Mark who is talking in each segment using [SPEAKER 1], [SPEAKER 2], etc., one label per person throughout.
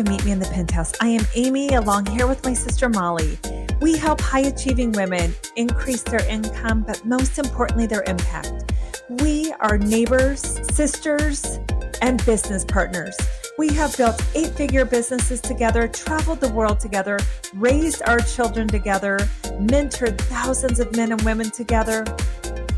[SPEAKER 1] to Meet Me in the Penthouse. I am Amy, along here with my sister Molly. We help high-achieving women increase their income, but most importantly, their impact. We are neighbors, sisters, and business partners. We have built 8-figure businesses together, traveled the world together, raised our children together, mentored thousands of men and women together,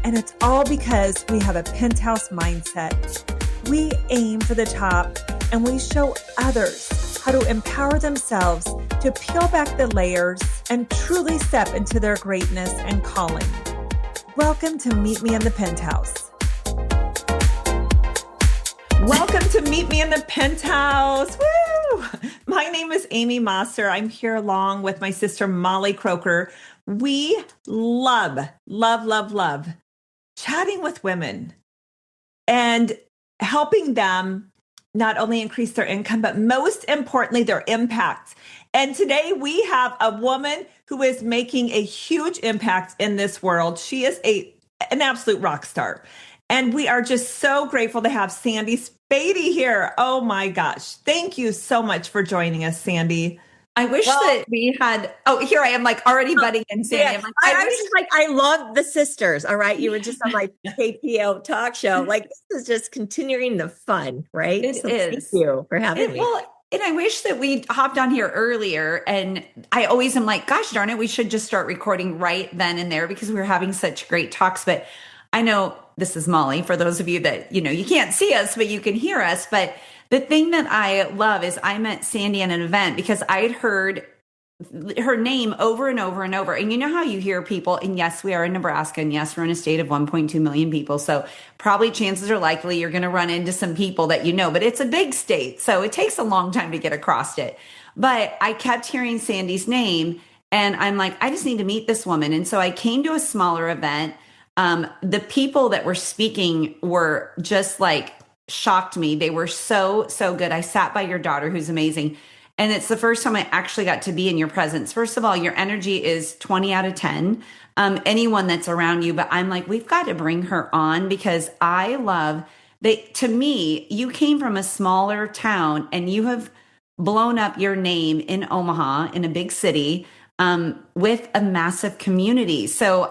[SPEAKER 1] and it's all because we have a penthouse mindset. We aim for the top, and we show others how to empower themselves to peel back the layers and truly step into their greatness and calling. Welcome to Meet Me in the Penthouse. Welcome to Meet Me in the Penthouse. Woo! My name is Amy Mosser. I'm here along with my sister Molly Croker. We love chatting with women and helping them not only increase their income, but most importantly, their impact. And today we have a woman who is making a huge impact in this world. She is an absolute rock star. And we are just so grateful to have Sandy Spady here. Oh my gosh. Thank you so much for joining us, Sandy.
[SPEAKER 2] I wish that we had, here I am like already butting in, Sandy.
[SPEAKER 3] Yeah. I was just like, I love the sisters. All right. You were just on my KPO talk show. Like, this is just continuing the fun, right?
[SPEAKER 2] It is.
[SPEAKER 3] Thank you for having me.
[SPEAKER 2] Well, and I wish that we hopped on here earlier. And I always am like, gosh darn it, we should just start recording right then and there because we were having such great talks. But I know this is Molly, for those of you that, you can't see us, but you can hear us. But the thing that I love is I met Sandy at an event because I had heard her name over and over and over. And you know how you hear people, and yes, we are in Nebraska, and yes, we're in a state of 1.2 million people. So probably chances are likely you're going to run into some people that you know, but it's a big state. So it takes a long time to get across it. But I kept hearing Sandy's name and I'm like, I just need to meet this woman. And so I came to a smaller event. The people that were speaking were just like, shocked me. They were so good. I sat by your daughter, who's amazing. And it's the first time I actually got to be in your presence. First of all, your energy is 20 out of 10. Anyone that's around you, but I'm like, we've got to bring her on because I love that. To me, you came from a smaller town and you have blown up your name in Omaha, in a big city, with a massive community. So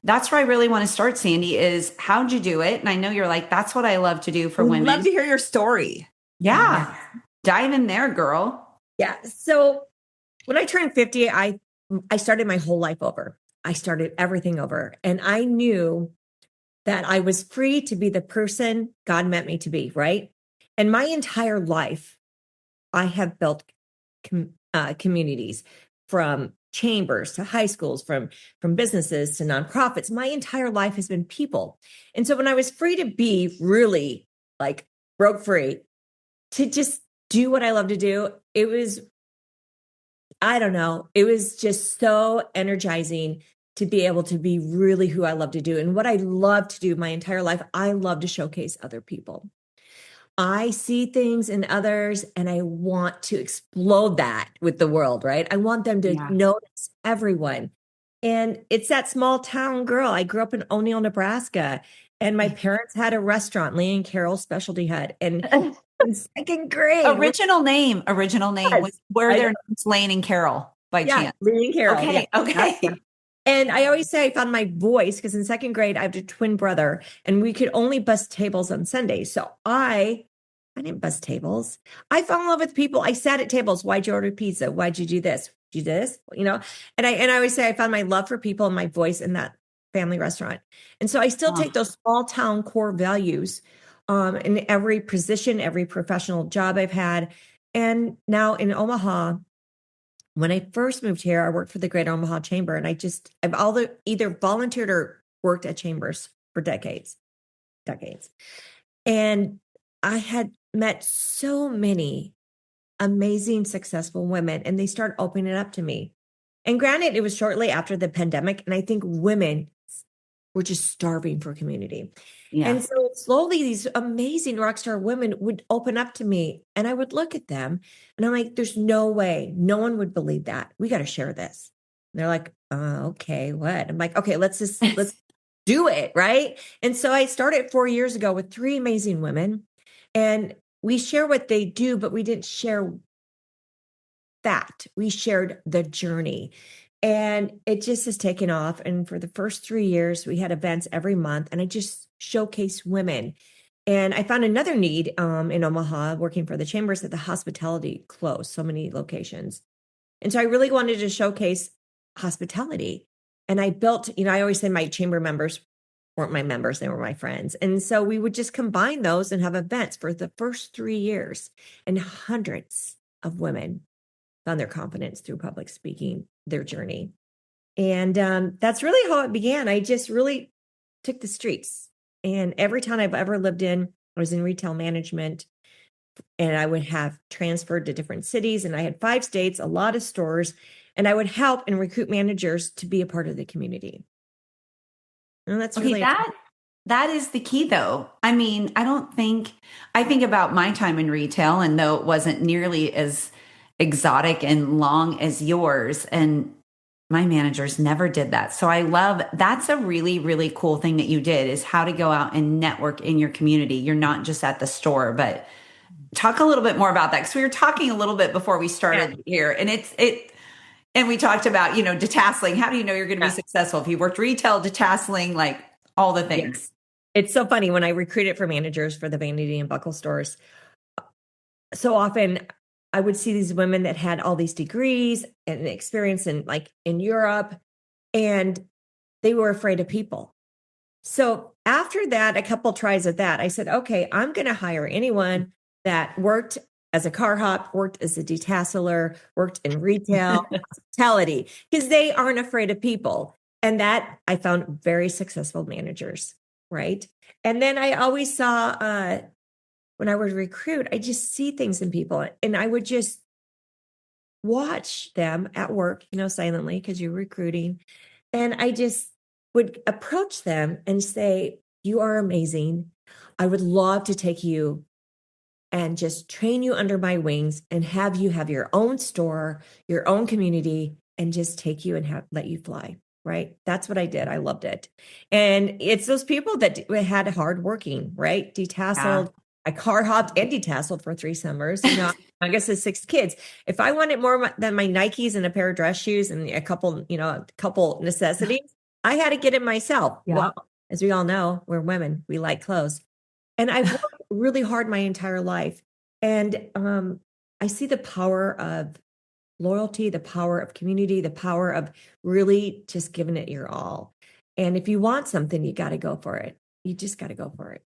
[SPEAKER 2] that's where I really want to start, Sandy, is how'd you do it? And I know you're like, that's what I love to do for women.
[SPEAKER 1] I'd love to hear your story.
[SPEAKER 2] Yeah. Dive in there, girl.
[SPEAKER 3] Yeah. So when I turned 50, I started my whole life over. I started everything over. And I knew that I was free to be the person God meant me to be, right? And my entire life, I have built communities from chambers to high schools, from businesses to nonprofits. My entire life has been people. And so when I was free to be really like broke free to just do what I love to do, it was, I don't know, it was just so energizing to be able to be really who I love to do. And what I love to do my entire life, I love to showcase other people. I see things in others and I want to explode that with the world, right? I want them to notice everyone. And it's that small town girl. I grew up in O'Neill, Nebraska, and my parents had a restaurant, Lee and Carol Specialty Hut. And in second grade.
[SPEAKER 2] Original name was where their names Lane and Carol by chance.
[SPEAKER 3] Lee and Carol.
[SPEAKER 2] Okay.
[SPEAKER 3] Yeah. And I always say I found my voice because in second grade, I have a twin brother and we could only bus tables on Sundays. So I didn't bus tables. I fell in love with people. I sat at tables. Why'd you order pizza? Why'd you do this? Do this? And I always say I found my love for people and my voice in that family restaurant. And so I still take those small town core values in every position, every professional job I've had. And now in Omaha, when I first moved here, I worked for the Greater Omaha Chamber, and I've either volunteered or worked at chambers for decades. And I had met so many amazing, successful women, and they started opening up to me. And granted, it was shortly after the pandemic, and I think women were just starving for community. Yeah. And so slowly these amazing rock star women would open up to me, and I would look at them and I'm like, there's no way. No one would believe that. We got to share this. And they're like, okay, what? I'm like, okay, let's do it. Right. And so I started 4 years ago with 3 amazing women, and we share what they do, but we didn't share fact. We shared the journey. And it just has taken off. And for the first 3 years, we had events every month, and I just showcased women. And I found another need in Omaha, working for the chambers, that the hospitality closed so many locations. And so I really wanted to showcase hospitality. And I built, I always say my chamber members weren't my members, they were my friends. And so we would just combine those and have events for the first 3 years. And hundreds of women found their confidence through public speaking, their journey. And that's really how it began. I just really took the streets. And every town I've ever lived in, I was in retail management, and I would have transferred to different cities. And I had 5 states, a lot of stores, and I would help and recruit managers to be a part of the community. And that's
[SPEAKER 2] Okay,
[SPEAKER 3] really
[SPEAKER 2] that is the key though. I mean, I think about my time in retail, and though it wasn't nearly as exotic and long as yours, and my managers never did that. So that's a really, really cool thing that you did, is how to go out and network in your community. You're not just at the store, but talk a little bit more about that. Cause we were talking a little bit before we started here, and and we talked about, detasseling. How do you know you're going to be successful? If you worked retail, detasseling, like all the things.
[SPEAKER 3] Yes. It's so funny when I recruited for managers for the vanity and buckle stores. So often I would see these women that had all these degrees and experience in Europe, and they were afraid of people. So after that, a couple tries of that, I said, okay, I'm going to hire anyone that worked as a car hop, worked as a detasseler, worked in retail, hospitality, because they aren't afraid of people. And that I found very successful managers, right? And then I always saw, when I would recruit, I just see things in people, and I would just watch them at work, silently, because you're recruiting. And I just would approach them and say, you are amazing. I would love to take you and just train you under my wings and have you have your own store, your own community, and just take you and let you fly. Right. That's what I did. I loved it. And it's those people that had hard working, right? Detasseled. Yeah. I car hopped and detasseled for 3 summers. I guess it's 6 kids. If I wanted more than my Nikes and a pair of dress shoes and a couple necessities, I had to get it myself. Yeah. Well, as we all know, we're women. We like clothes. And I worked really hard my entire life. And I see the power of loyalty, the power of community, the power of really just giving it your all. And if you want something, you got to go for it. You just got to go for it.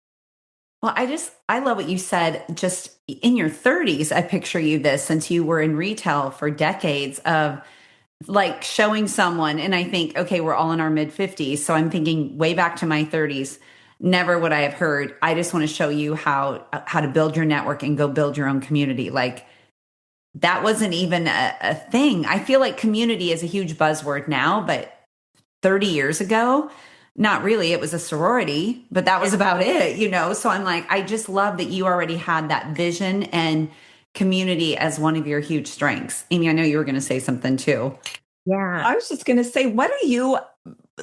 [SPEAKER 2] Well, I love what you said. Just in your 30s, I picture you this, since you were in retail for decades, of like showing someone. And I think, okay, we're all in our mid 50s. So I'm thinking way back to my 30s. Never would I have heard, I just want to show you how to build your network and go build your own community. Like, that wasn't even a thing. I feel like community is a huge buzzword now, but 30 years ago, not really. It was a sorority, but that was about it, So I'm like, I just love that you already had that vision and community as one of your huge strengths. Amy, I know you were going to say something too.
[SPEAKER 1] Yeah. I was just going to say, what are you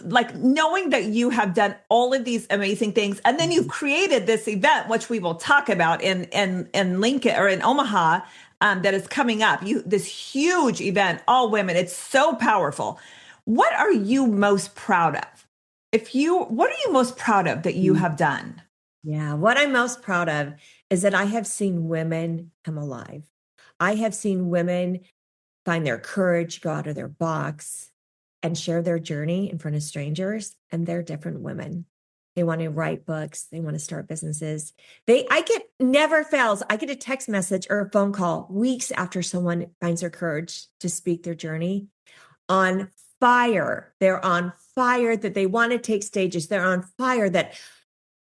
[SPEAKER 1] like, knowing that you have done all of these amazing things, and then you've created this event, which we will talk about in Lincoln or in Omaha, that is coming up. This huge event, all women. It's so powerful. What are you most proud of? What are you most proud of that you have done?
[SPEAKER 3] Yeah, what I'm most proud of is that I have seen women come alive. I have seen women find their courage, go out of their box, and share their journey in front of strangers. And they're different women. They want to write books. They want to start businesses. Never fails. I get a text message or a phone call weeks after someone finds their courage to speak their journey, on fire. They're on fire that they want to take stages. They're on fire that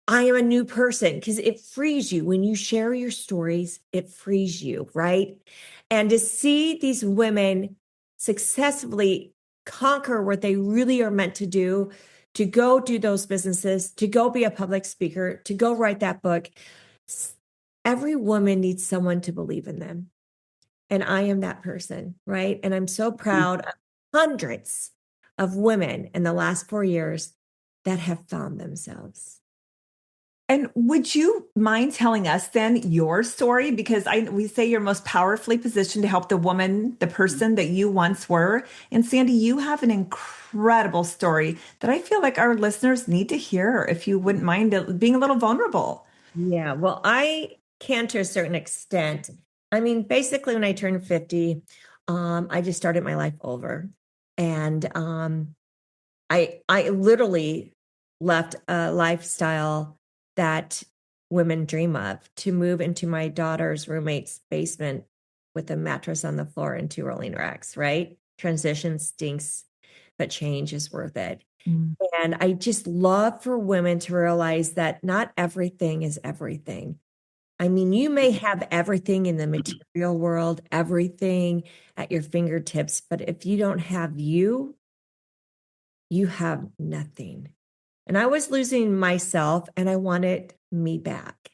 [SPEAKER 3] I am a new person, because it frees you. When you share your stories, it frees you, right? And to see these women successfully conquer what they really are meant to do, to go do those businesses, to go be a public speaker, to go write that book. Every woman needs someone to believe in them. And I am that person, right? And I'm so proud of hundreds of women in the last 4 years that have found themselves.
[SPEAKER 1] And would you mind telling us then your story? Because we say you're most powerfully positioned to help the woman, the person that you once were. And Sandy, you have an incredible story that I feel like our listeners need to hear, if you wouldn't mind being a little vulnerable.
[SPEAKER 3] Yeah, well, I can to a certain extent. I mean, basically, when I turned 50, I just started my life over. And I literally left a lifestyle that women dream of to move into my daughter's roommate's basement with a mattress on the floor and two rolling racks, right? Transition stinks, but change is worth it.
[SPEAKER 1] Mm.
[SPEAKER 3] And I just love for women to realize that not everything is everything. I mean, you may have everything in the material world, everything at your fingertips, but if you don't have you, you have nothing. And I was losing myself and I wanted me back.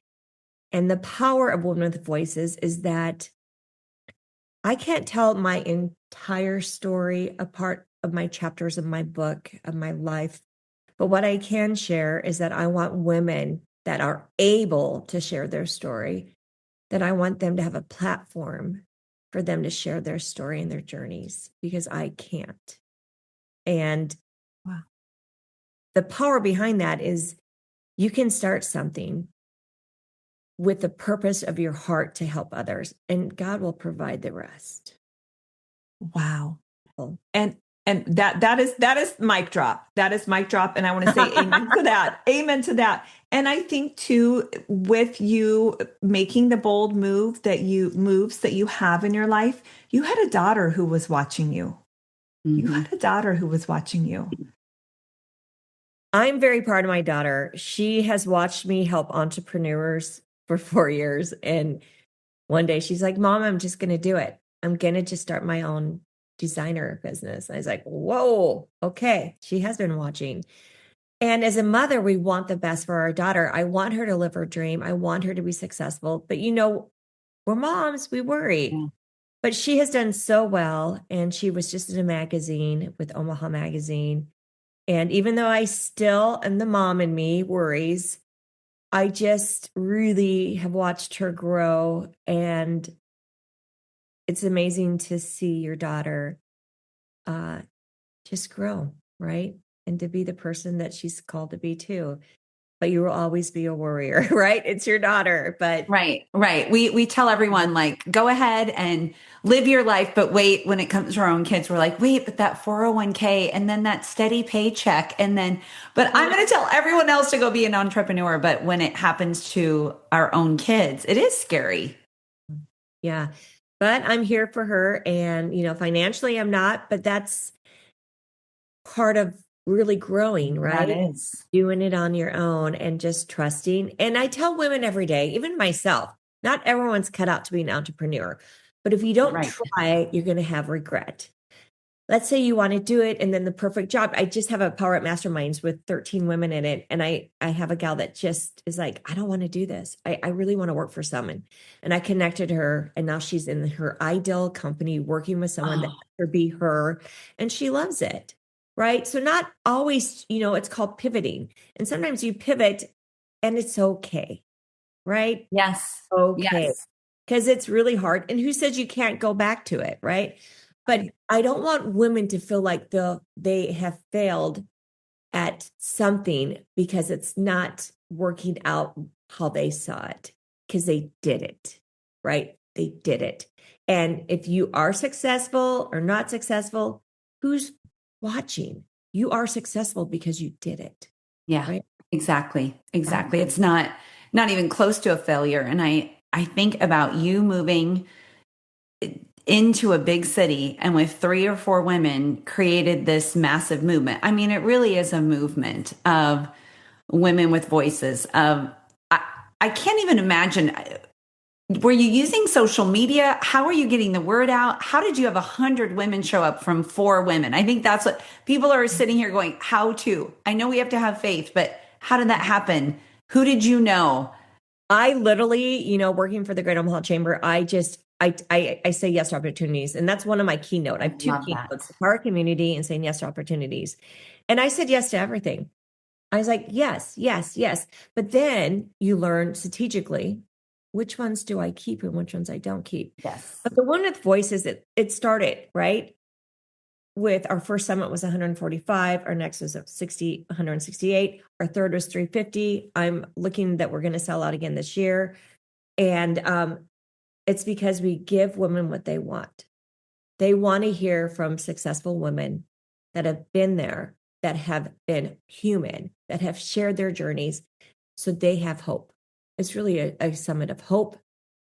[SPEAKER 3] And the power of Women with Voices is that I can't tell my entire story, a part of my chapters of my book, of my life. But what I can share is that I want women that are able to share their story, that I want them to have a platform for them to share their story and their journeys, because I can't. And
[SPEAKER 1] Wow.
[SPEAKER 3] the power behind that is you can start something with the purpose of your heart to help others, and God will provide the rest.
[SPEAKER 1] Wow.
[SPEAKER 3] Oh.
[SPEAKER 1] And that is mic drop. That is mic drop. And I want to say amen to that. Amen to that. And I think too, with you making the bold moves that you have in your life, you had a daughter who was watching you. You had a daughter who was watching you.
[SPEAKER 3] I'm very proud of my daughter. She has watched me help entrepreneurs for 4 years. And one day she's like, Mom, I'm just going to do it. I'm going to just start my own designer business. I was like, whoa, okay. She has been watching. And as a mother, we want the best for our daughter. I want her to live her dream. I want her to be successful. But we're moms, we worry.
[SPEAKER 2] Yeah.
[SPEAKER 3] But she has done so well. And she was just in a magazine with Omaha Magazine. And even though I still am the mom in me worries, I just really have watched her grow. And it's amazing to see your daughter just grow, right? And to be the person that she's called to be too. But you will always be a warrior, right? It's your daughter, but
[SPEAKER 2] Right. We tell everyone, like, go ahead and live your life, but wait, when it comes to our own kids, we're like, wait, but that 401k and then that steady paycheck. But I'm going to tell everyone else to go be an entrepreneur. But when it happens to our own kids, it is scary.
[SPEAKER 3] yeah. But I'm here for her. And, financially I'm not, but that's part of really growing, right?
[SPEAKER 2] That is.
[SPEAKER 3] Doing it on your own and just trusting. And I tell women every day, even myself, not everyone's cut out to be an entrepreneur, but if you don't try, you're going to have regret. Let's say you want to do it and then the perfect job. I just have a Power Up Masterminds with 13 women in it. And I have a gal that just is like, I don't want to do this. I really want to work for someone. And I connected her and now she's in her ideal company working with someone that could be her. And she loves it. Right. So not always, it's called pivoting. And sometimes you pivot and it's okay. Right.
[SPEAKER 2] Yes.
[SPEAKER 3] Okay.
[SPEAKER 2] Yes.
[SPEAKER 3] Because it's really hard. And who says you can't go back to it? Right. But I don't want women to feel like they have failed at something because it's not working out how they saw it, because they did it. Right. They did it. And if you are successful or not successful, who's watching? You are successful because you did it.
[SPEAKER 2] Yeah,
[SPEAKER 3] right?
[SPEAKER 2] Exactly. It's not even close to a failure. And I think about you moving into a big city and with 3 or 4 women created this massive movement. I mean, it really is a movement of women with voices. I can't even imagine. Were you using social media? How are you getting the word out? How did you have 100 women show up from 4 women? I think that's what people are sitting here going, how to? I know we have to have faith, but how did that happen? Who did you know?
[SPEAKER 3] I literally, working for the Great Omaha Chamber, I say yes to opportunities. And that's one of my keynote. I have 2 keynotes, our community and saying yes to opportunities. And I said yes to everything. I was like, yes, yes, yes. But then you learn strategically which ones do I keep and which ones I don't keep.
[SPEAKER 2] Yes.
[SPEAKER 3] But the one with voices, it started, right? With our first summit was 145. Our next was 168. Our third was 350. I'm looking that we're going to sell out again this year. And it's because we give women what they want. They want to hear from successful women that have been there, that have been human, that have shared their journeys, so they have hope. It's really a summit of hope.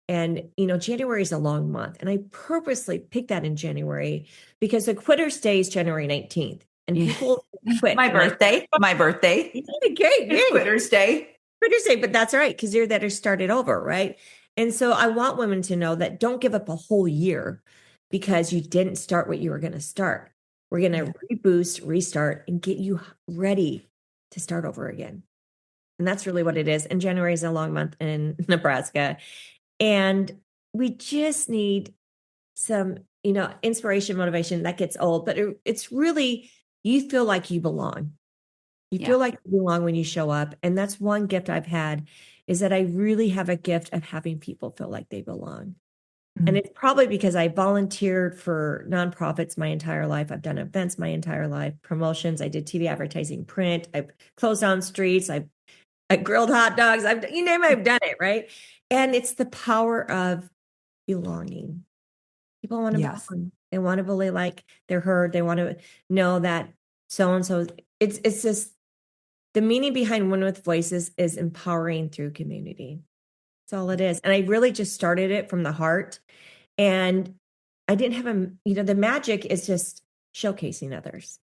[SPEAKER 3] And, January is a long month. And I purposely picked that in January because the Quitter's Day is January 19th. And people quit.
[SPEAKER 2] My birthday.
[SPEAKER 3] Great.
[SPEAKER 2] It's Quitter's Day.
[SPEAKER 3] Quitter's Day, but that's all right because you're there to start it over, right? And so I want women to know that don't give up a whole year because you didn't start what you were going to start. We're going to reboost, restart, and get you ready to start over again. And that's really what it is. And January is a long month in Nebraska. And we just need some, inspiration, motivation. That gets old, but it's really, you feel like you belong. You feel like you belong when you show up. And that's one gift I've had, is that I really have a gift of having people feel like they belong. Mm-hmm. And it's probably because I volunteered for nonprofits my entire life. I've done events my entire life, promotions. I did TV advertising, print. I've closed down streets. I grilled hot dogs. You name it, I've done it, right? And it's the power of belonging. People want to belong. They want to believe like they're heard. They want to know that so-and-so. It's just the meaning behind Women with Voices is empowering through community. That's all it is. And I really just started it from the heart. And I didn't have the magic is just showcasing others.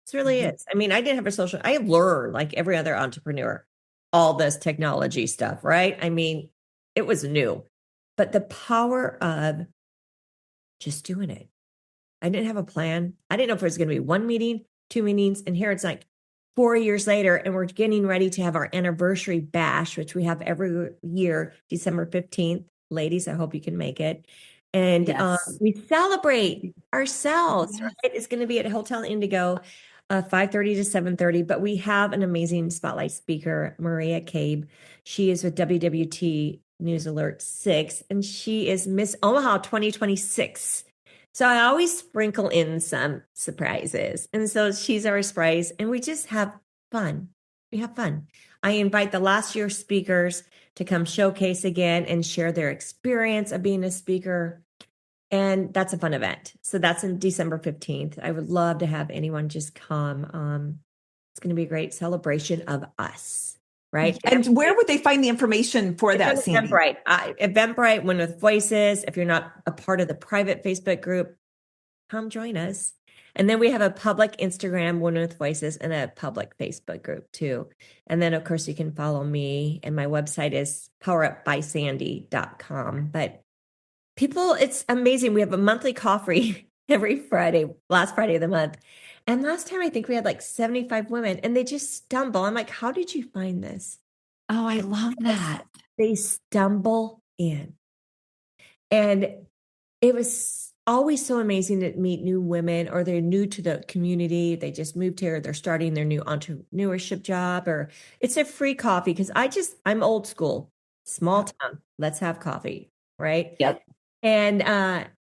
[SPEAKER 3] It really is. I mean, I didn't have I learned like every other entrepreneur, all this technology stuff, right? I mean, it was new, but the power of just doing it. I didn't have a plan. I didn't know if it was going to be 1 meeting, 2 meetings. And here it's like 4 years later, and we're getting ready to have our anniversary bash, which we have every year, December 15th. Ladies, I hope you can make it. And we celebrate ourselves, right? It's going to be at Hotel Indigo, 5:30 to 7:30. But we have an amazing spotlight speaker, Maria Cabe. She is with WWT News Alert 6, and she is Miss Omaha 2026. So I always sprinkle in some surprises. And so she's our surprise, and we just have fun. We have fun. I invite the last year speakers to come showcase again and share their experience of being a speaker. And that's a fun event. So that's in December 15th. I would love to have anyone just come. It's going to be a great celebration of us, right?
[SPEAKER 1] And where would they find the information for that, Sandy?
[SPEAKER 3] Eventbrite. Eventbrite, Women with Voices. If you're not a part of the private Facebook group, come join us. And then we have a public Instagram, Women with Voices, and a public Facebook group too. And then, of course, you can follow me. And my website is powerupbysandy.com. But people, it's amazing. We have a monthly coffee every Friday, last Friday of the month. And last time, I think we had like 75 women, and they just stumble. I'm like, how did you find this?
[SPEAKER 2] Oh, I love that.
[SPEAKER 3] They stumble in. And it was always so amazing to meet new women, or they're new to the community. They just moved here. They're starting their new entrepreneurship job, or it's a free coffee. Because I'm old school, small town. Let's have coffee, right?
[SPEAKER 2] Yep.
[SPEAKER 3] And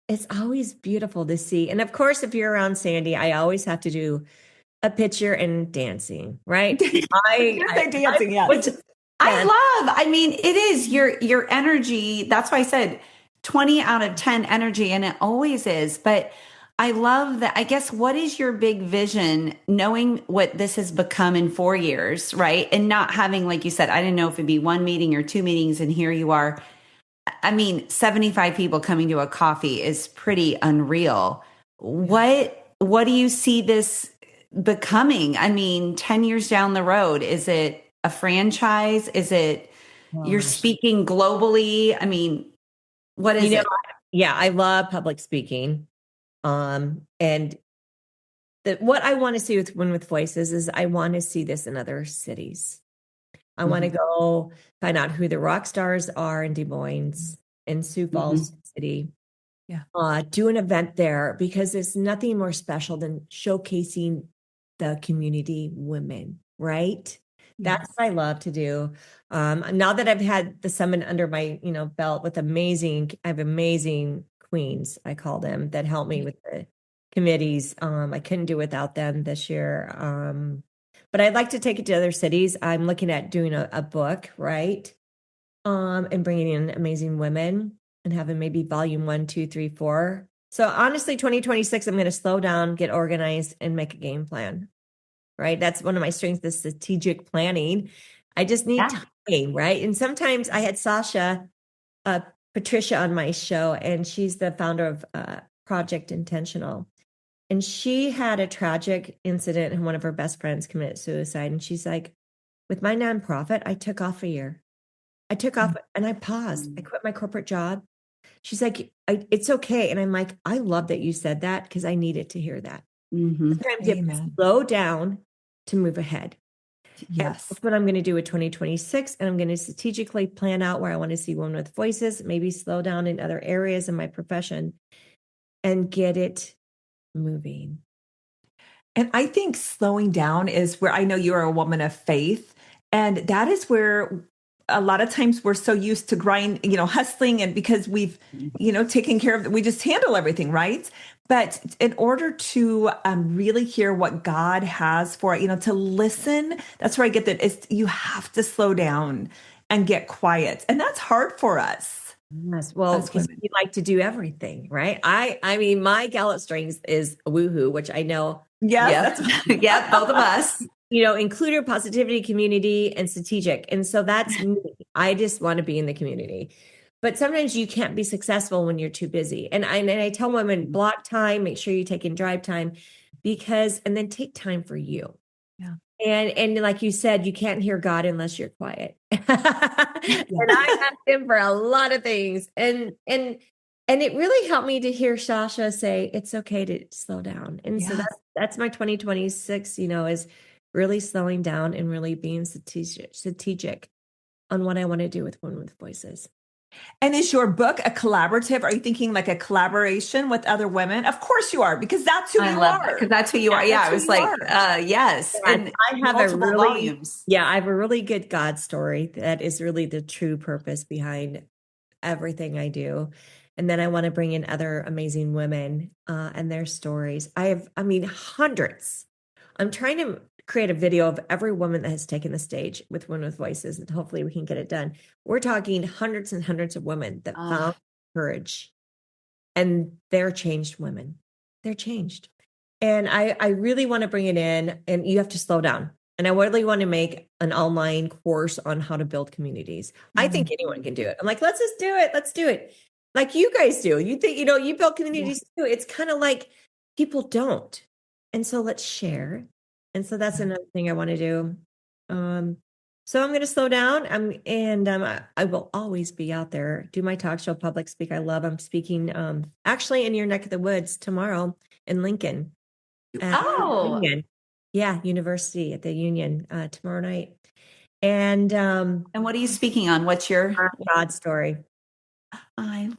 [SPEAKER 3] it's always beautiful to see. And of course, if you're around Sandy, I always have to do a picture and dancing, right?
[SPEAKER 1] Dancing, yeah.
[SPEAKER 2] Which I love. I mean, it is your energy. That's why I said 20 out of 10 energy, and it always is. But I love that. I guess, what is your big vision, knowing what this has become in 4 years, right? And not having, like you said, I didn't know if it'd be 1 meeting or 2 meetings, and here you are. I mean, 75 people coming to a coffee is pretty unreal. What do you see this becoming? I mean, 10 years down the road, is it a franchise? Is it you're speaking globally? I mean, what is it?
[SPEAKER 3] Yeah, I love public speaking. And what I want to see with Women with Voices is I want to see this in other cities. I want to go find out who the rock stars are in Des Moines and Sioux Falls City.
[SPEAKER 1] Yeah.
[SPEAKER 3] Do an event there, because there's nothing more special than showcasing the community women. right? That's
[SPEAKER 1] Yes.
[SPEAKER 3] what I love to do. Now that I've had the summit under my, belt with I have amazing queens, I call them, that help me with the committees. I couldn't do without them this year. But I'd like to take it to other cities. I'm looking at doing a book, right? And bringing in amazing women and having maybe volume 1, 2, 3, 4. So honestly, 2026, I'm going to slow down, get organized, and make a game plan, right? That's one of my strengths, the strategic planning. I just need time, right? And sometimes I had Sasha, Patricia on my show, and she's the founder of Project Intentional. And she had a tragic incident, and one of her best friends committed suicide. And she's like, with my nonprofit, I took off a year. I took off and I paused. I quit my corporate job. She's like, it's okay. And I'm like, I love that you said that because I needed to hear that. Sometimes you have to slow down to move ahead.
[SPEAKER 1] Yes.
[SPEAKER 3] That's what I'm going to do with 2026. And I'm going to strategically plan out where I want to see women with voices, maybe slow down in other areas in my profession and get it moving.
[SPEAKER 1] And I think slowing down is where I know you're a woman of faith. And that is where a lot of times we're so used to hustling, and because we've, taken care of, we just handle everything, right? But in order to really hear what God has for it, to listen, that's where I get that you have to slow down and get quiet. And that's hard for us.
[SPEAKER 3] Yes. Well, because we like to do everything, right? I mean, my Gallup strength is woohoo, which I know.
[SPEAKER 1] Yes.
[SPEAKER 2] Yeah, both of us.
[SPEAKER 3] Includer, positivity, community, and strategic. And so that's me. I just want to be in the community. But sometimes you can't be successful when you're too busy. And I tell women, block time, make sure you take in drive time, and then take time for you.
[SPEAKER 1] Yeah.
[SPEAKER 3] And like you said, you can't hear God unless you're quiet. And I asked him for a lot of things. And it really helped me to hear Sasha say, it's okay to slow down. And so that's my 2026, is really slowing down and really being strategic on what I want to do with Women with Voices.
[SPEAKER 1] And is your book a collaborative? Are you thinking like a collaboration with other women? Of course you are, because that's who you are.
[SPEAKER 2] Because that's who you are. Yeah, I was like, yes.
[SPEAKER 3] And I have volumes. Yeah, I have a really good God story that is really the true purpose behind everything I do. And then I want to bring in other amazing women and their stories. I have hundreds. I'm trying to create a video of every woman that has taken the stage with Women with Voices, and hopefully we can get it done. We're talking hundreds and hundreds of women that found courage, and they're changed women. They're changed. And I really want to bring it in, and you have to slow down. And I really want to make an online course on how to build communities. I think anyone can do it. I'm like, let's just do it. Let's do it. Like you guys do. You think, you build communities too. It's kind of like people don't. And so let's share. And so that's another thing I want to do. So I'm going to slow down. I will always be out there, do my talk show, public speak. I love, I'm speaking actually in your neck of the woods tomorrow in Lincoln. Union. Yeah, University at the Union tomorrow night. And
[SPEAKER 2] what are you speaking on? What's your
[SPEAKER 3] God story?
[SPEAKER 2] I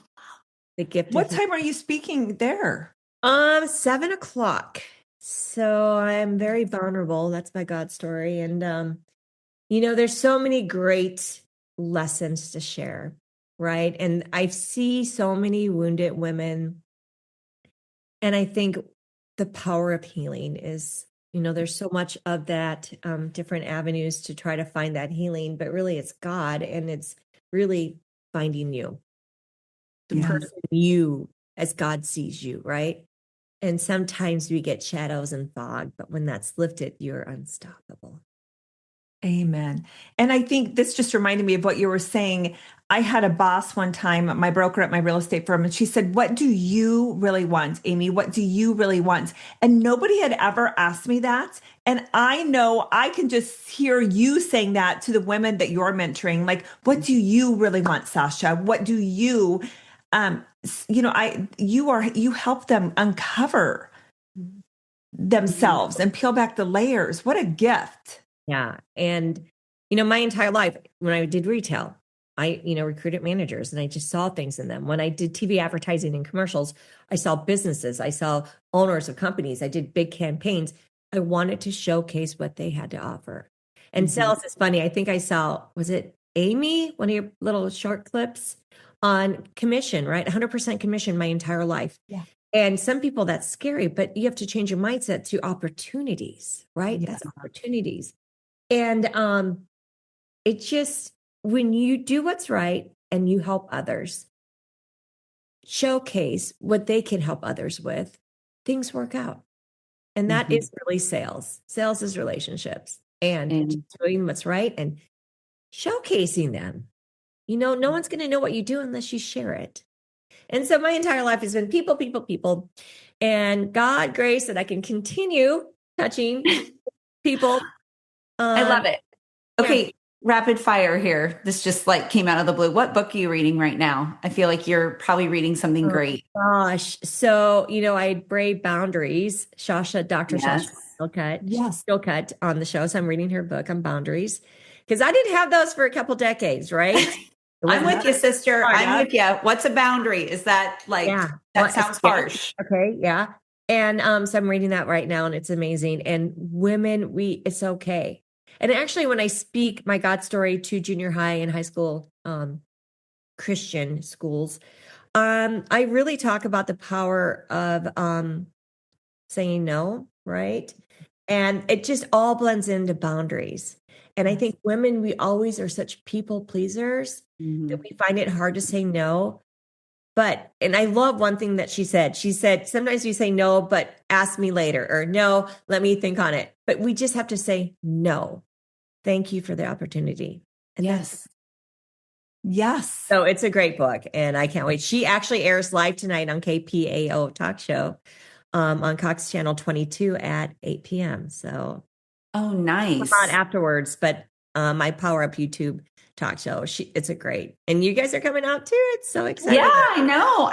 [SPEAKER 3] the gift.
[SPEAKER 1] What time are you speaking there?
[SPEAKER 3] 7:00. So I'm very vulnerable. That's my God story. And, there's so many great lessons to share, right? And I see so many wounded women. And I think the power of healing is, there's so much of that, different avenues to try to find that healing, but really it's God, and it's really finding you, the person you as God sees you, right? And sometimes we get shadows and fog, but when that's lifted, you're unstoppable.
[SPEAKER 1] Amen. And I think this just reminded me of what you were saying. I had a boss one time, my broker at my real estate firm, and she said, what do you really want, Amy? What do you really want? And nobody had ever asked me that. And I know I can just hear you saying that to the women that you're mentoring. Like, what do you really want, Sasha? What do you, you help them uncover themselves and peel back the layers. What a gift.
[SPEAKER 3] Yeah. And, my entire life, when I did retail, I, recruited managers, and I just saw things in them. When I did TV advertising and commercials, I saw businesses, I saw owners of companies, I did big campaigns. I wanted to showcase what they had to offer. And
[SPEAKER 2] Mhm.
[SPEAKER 3] sales is funny. I think I saw, was it Amy, one of your little short clips on commission, right? 100% commission my entire life.
[SPEAKER 1] Yeah.
[SPEAKER 3] And some people that's scary, but you have to change your mindset to opportunities, right?
[SPEAKER 1] Yeah.
[SPEAKER 3] That's opportunities. And it just, when you do what's right and you help others, showcase what they can help others with, things work out. And that is really sales. Sales is relationships and just doing what's right and showcasing them. No one's going to know what you do unless you share it. And so my entire life has been people, people, people. And God grace that I can continue touching people.
[SPEAKER 2] I love it.
[SPEAKER 3] Yeah.
[SPEAKER 2] Okay, rapid fire here. This just like came out of the blue. What book are you reading right now? I feel like you're probably reading something great.
[SPEAKER 3] Gosh. So, I Brave Boundaries, Dr.
[SPEAKER 2] Yes.
[SPEAKER 3] Shasha
[SPEAKER 1] Yes.
[SPEAKER 3] Skillcut on the show. So I'm reading her book on boundaries because I didn't have those for a couple decades, right?
[SPEAKER 2] I'm with you, sister.
[SPEAKER 1] Hard,
[SPEAKER 2] I'm with you. What's a boundary? Is that like, that sounds harsh.
[SPEAKER 3] Okay. Yeah. And so I'm reading that right now and it's amazing. And women, it's okay. And actually, when I speak my God story to junior high and high school Christian schools, I really talk about the power of saying no, right? And it just all blends into boundaries. And I think women, we always are such people pleasers that we find it hard to say no. And I love one thing that she said. She said, sometimes we say no, but ask me later, or no, let me think on it. But we just have to say no. Thank you for the opportunity. And
[SPEAKER 1] Yes.
[SPEAKER 3] so it's a great book and I can't wait. She actually airs live tonight on KPAO Talk Show on Cox Channel 22 at 8 p.m. So
[SPEAKER 2] nice.
[SPEAKER 3] Not afterwards, but my Power Up YouTube talk show. It's a great, and you guys are coming out too. It's so exciting.
[SPEAKER 2] Yeah, I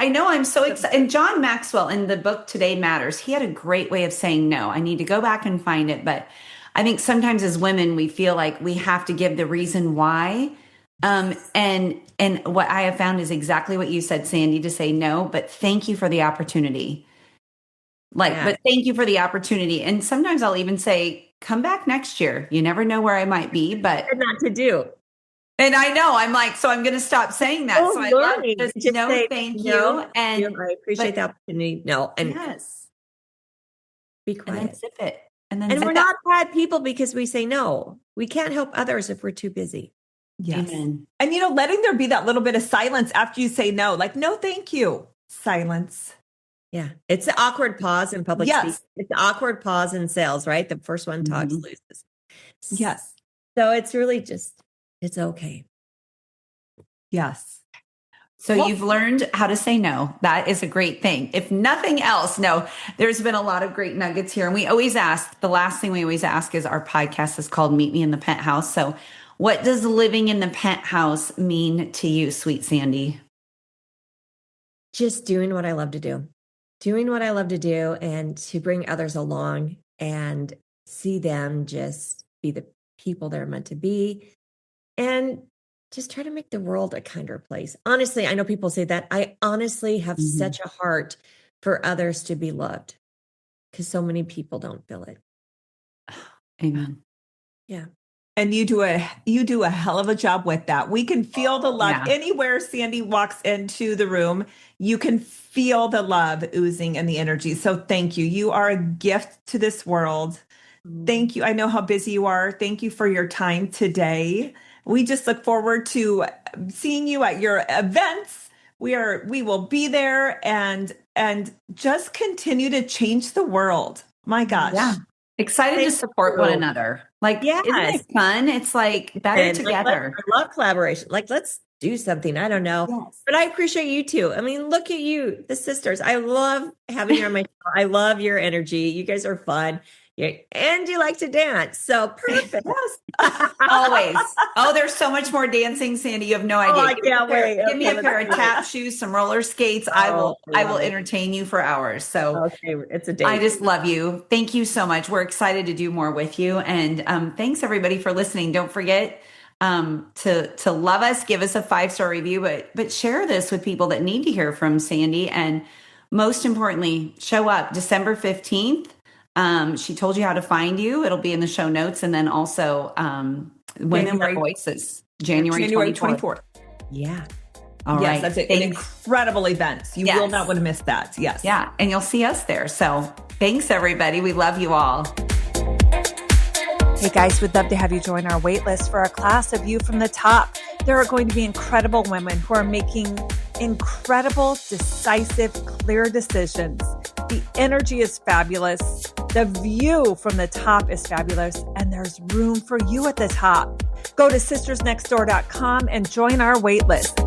[SPEAKER 2] know. I'm so excited. And John Maxwell in the book Today Matters, he had a great way of saying no. I need to go back and find it. But I think sometimes as women, we feel like we have to give the reason why. And what I have found is exactly what you said, Sandy, to say no, but thank you for the opportunity. But thank you for the opportunity. And sometimes I'll even say, come back next year. You never know where I might be, but
[SPEAKER 3] not to do.
[SPEAKER 2] And I know I'm like, so I'm going to stop saying that. So I love this. No,
[SPEAKER 3] say,
[SPEAKER 2] thank you. And
[SPEAKER 3] I appreciate the opportunity. No. And
[SPEAKER 2] yes.
[SPEAKER 3] Be quiet.
[SPEAKER 2] And then zip it. And
[SPEAKER 3] we're not bad people because we say no. We can't help others if we're too busy.
[SPEAKER 1] Yes.
[SPEAKER 2] Amen.
[SPEAKER 1] And letting there be that little bit of silence after you say no, like, no, thank you. Silence.
[SPEAKER 3] Yeah. It's the awkward pause in public speaking. It's the awkward pause in sales, right? The first one talks, loses.
[SPEAKER 1] Yes.
[SPEAKER 3] So it's really just, it's okay.
[SPEAKER 1] Yes.
[SPEAKER 2] So you've learned how to say no. That is a great thing. If nothing else, there's been a lot of great nuggets here. And we always ask, the last thing we always ask is our podcast is called Meet Me in the Penthouse. So what does living in the penthouse mean to you, sweet Sandy?
[SPEAKER 3] Just doing what I love to do. Doing what I love to do and to bring others along and see them just be the people they're meant to be and just try to make the world a kinder place. Honestly, I know people say that. I honestly have such a heart for others to be loved because so many people don't feel it.
[SPEAKER 2] Amen.
[SPEAKER 3] Yeah.
[SPEAKER 1] And you do a hell of a job with that. We can feel the love anywhere Sandy walks into the room. You can feel the love oozing and the energy. So thank you. You are a gift to this world. Thank you. I know how busy you are. Thank you for your time today. We just look forward to seeing you at your events. We will be there and just continue to change the world. My gosh.
[SPEAKER 2] Yeah. Excited to support one another. Like, isn't it fun? It's like better together.
[SPEAKER 3] I love collaboration. Like, let's do something. I don't know. Yes. But I appreciate you too. I mean, look at you, the sisters. I love having you on my show. I love your energy. You guys are fun. And you like to dance. So perfect.
[SPEAKER 2] Always. Oh, there's so much more dancing, Sandy. You have no idea.
[SPEAKER 3] I can't wait.
[SPEAKER 2] Give me a pair of tap shoes, some roller skates. I will entertain you for hours. So
[SPEAKER 3] it's a date.
[SPEAKER 2] I just love you. Thank you so much. We're excited to do more with you. And thanks everybody for listening. Don't forget to love us, give us a 5-star review, but share this with people that need to hear from Sandy. And most importantly, show up December 15th. She told you how to find you. It'll be in the show notes. And then also Women with Voices, January 24th.
[SPEAKER 3] Yeah.
[SPEAKER 2] All
[SPEAKER 1] yes,
[SPEAKER 2] right.
[SPEAKER 1] that's an incredible event. You will not want to miss that. Yes.
[SPEAKER 2] Yeah. And you'll see us there. So thanks, everybody. We love you all.
[SPEAKER 1] Hey guys, we'd love to have you join our wait list for our class of You from the Top. There are going to be incredible women who are making incredible, decisive, clear decisions. The energy is fabulous. The view from the top is fabulous. And there's room for you at the top. Go to sistersnextdoor.com and join our wait list.